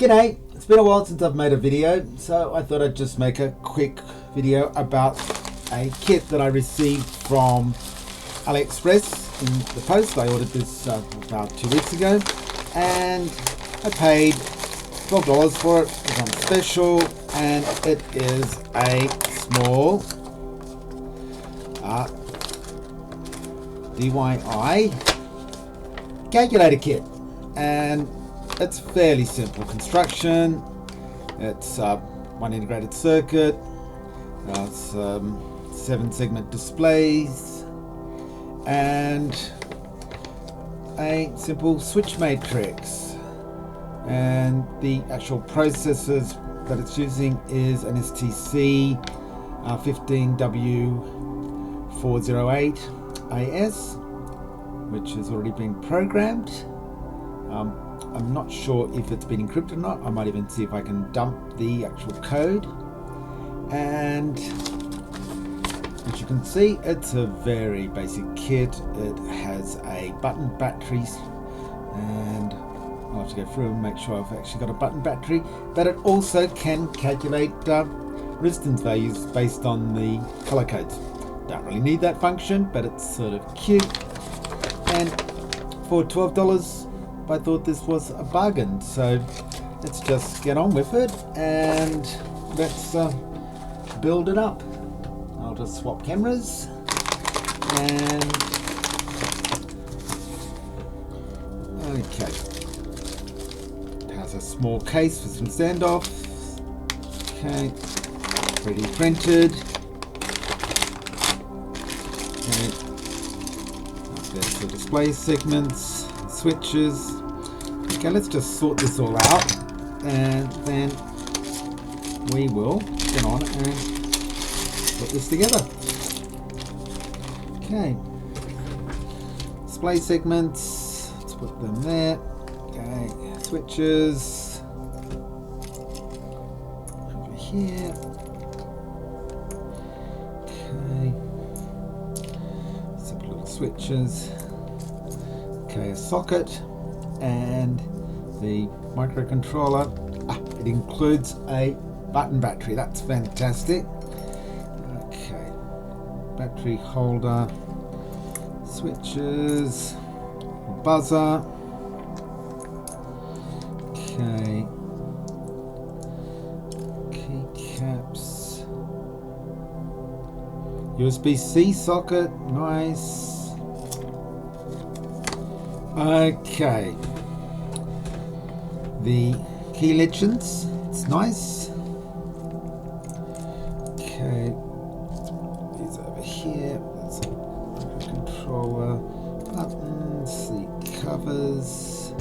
G'day, it's been a while since I've made a video, so I thought I'd just make a quick video about a kit that I received from AliExpress in the post. I ordered this about 2 weeks ago and I paid $12 for it. It's on special and it is a small DYI Calculator kit, and it's fairly simple construction. It's one integrated circuit, it's 7 segment displays and a simple switch matrix, and the actual processors that it's using is an STC 15W408AS, which has already been programmed. I'm not sure if it's been encrypted or not. I might even see if I can dump the actual code. And as you can see, it's a very basic kit. It has a button battery, and I'll have to go through and make sure I've actually got a button battery, but it also can calculate resistance values based on the color codes. Don't really need that function, but it's sort of cute. And for $12, I thought this was a bargain, so let's just get on with it and let's build it up. I'll just swap cameras and okay. It has a small case for some standoffs. Okay, 3D printed. Okay, there's the display segments, switches. Okay, let's just sort this all out and then we will get on and put this together. Okay, display segments, let's put them there. Okay, switches over here. Okay, simple little switches. Okay, a socket and the microcontroller. It includes a button battery. That's fantastic. Okay, battery holder, switches, buzzer. Okay, keycaps, USB-C socket. Nice. Okay, the key legends, it's nice. Okay, these over here, that's a controller, buttons, the covers.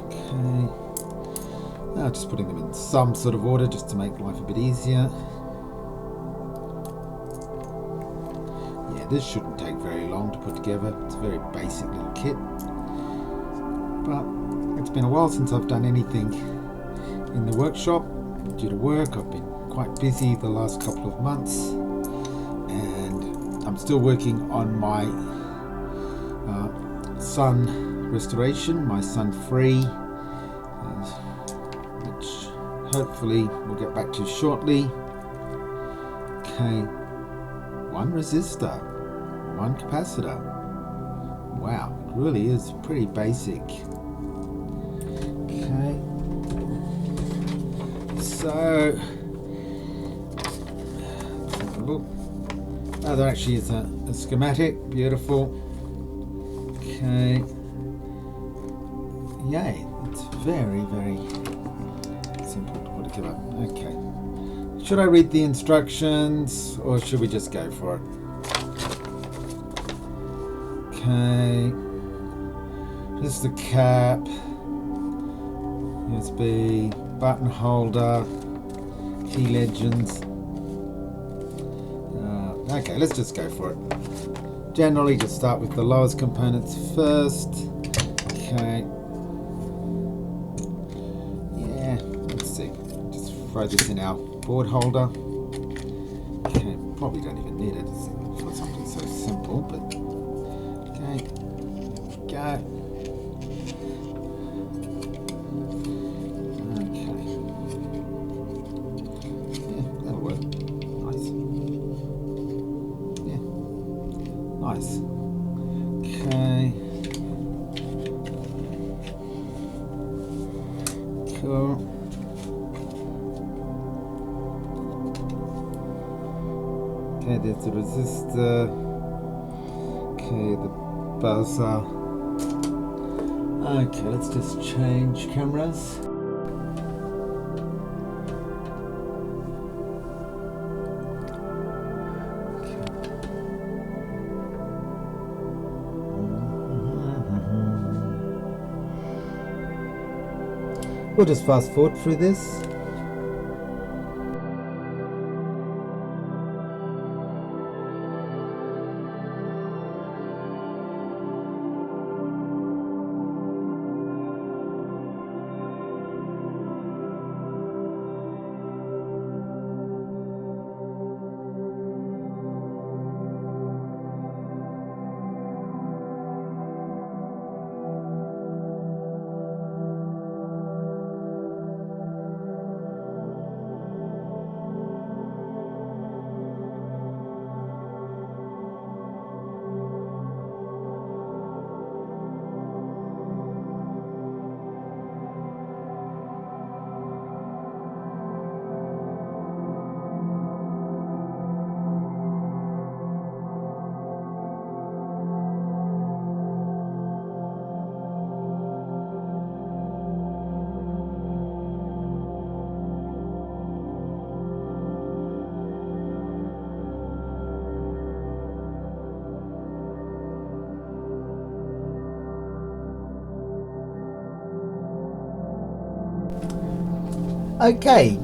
Okay, just putting them in some sort of order just to make life a bit easier. This shouldn't take very long to put together. It's a very basic little kit. But it's been a while since I've done anything in the workshop. Due to work, I've been quite busy the last couple of months. And I'm still working on my Sun restoration, my Sun Free, which hopefully we'll get back to shortly. Okay, 1 resistor. 1 capacitor. Wow, it really is pretty basic. Okay. So, let's have a look. Oh, there actually is a schematic. Beautiful. Okay. Yay, it's very, very simple to put together. Okay. Should I read the instructions or should we just go for it? Okay, this is the cap, USB, button holder, key legends. Okay, let's just go for it. Generally, just start with the lowest components first. Okay. Yeah, let's see. Just throw this in our board holder. Okay, probably don't even need it for something so simple, but okay, go. Cool. Okay, there's the resistor. Okay, the buzzer. Okay, let's just change cameras. We'll just fast forward through this. Okay,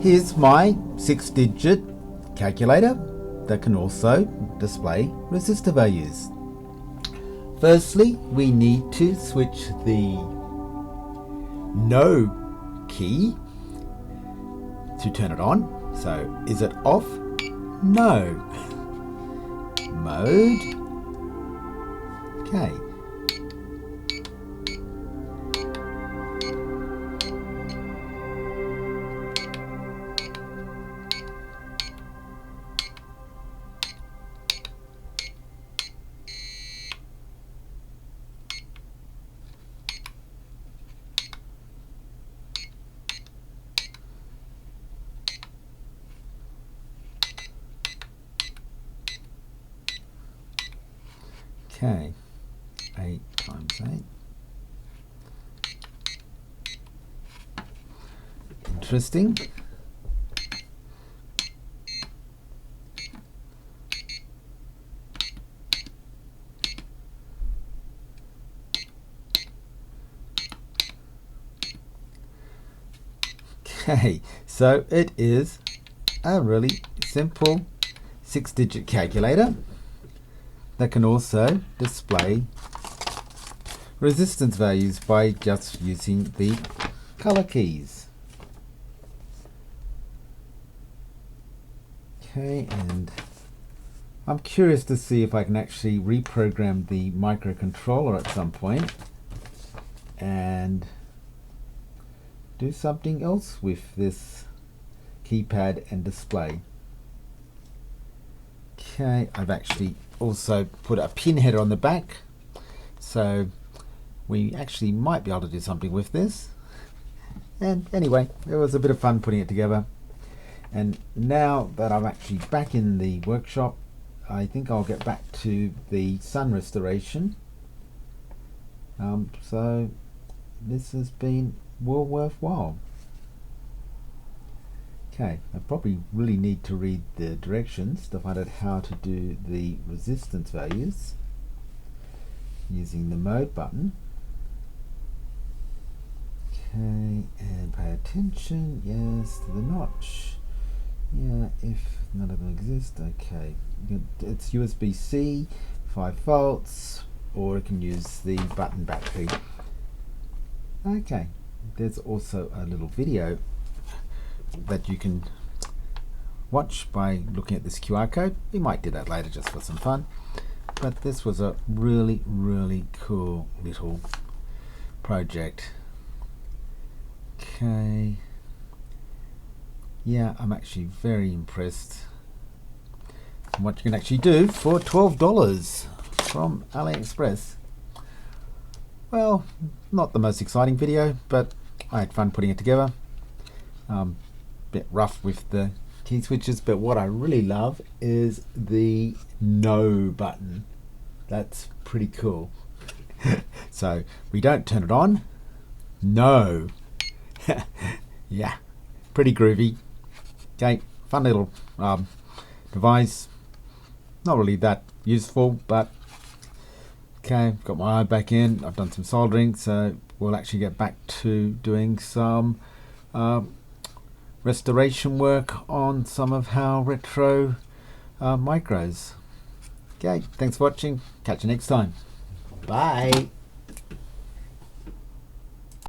here's my 6-digit calculator that can also display resistor values. Firstly, we need to switch the no key to turn it on. So, is it off? No. Mode. Okay. Okay, 8 times 8. Interesting. Okay, so it is a really simple 6-digit calculator that can also display resistance values by just using the color keys. Okay, and I'm curious to see if I can actually reprogram the microcontroller at some point and do something else with this keypad and display. Okay, I've actually also put a pin header on the back, so we actually might be able to do something with this. And anyway, it was a bit of fun putting it together. And now that I'm actually back in the workshop, I think I'll get back to the sun restoration. So this has been well worthwhile. Okay, I probably really need to read the directions to find out how to do the resistance values using the mode button. Okay, and pay attention, yes, to the notch. Yeah, if none of them exist, okay. It's USB-C, 5 volts, or you can use the button battery. Okay, there's also a little video that you can watch by looking at this QR code. We might do that later just for some fun, but this was a really, really cool little project. Okay, yeah, I'm actually very impressed with what you can actually do for $12 from AliExpress. Well, not the most exciting video, but I had fun putting it together. Bit rough with the key switches, but what I really love is the no button. That's pretty cool. So we don't turn it on. No. Yeah, pretty groovy. Okay, fun little device. Not really that useful, but okay, got my eye back in. I've done some soldering, so we'll actually get back to doing some restoration work on some of our retro micros. Okay, thanks for watching. Catch you next time. Bye.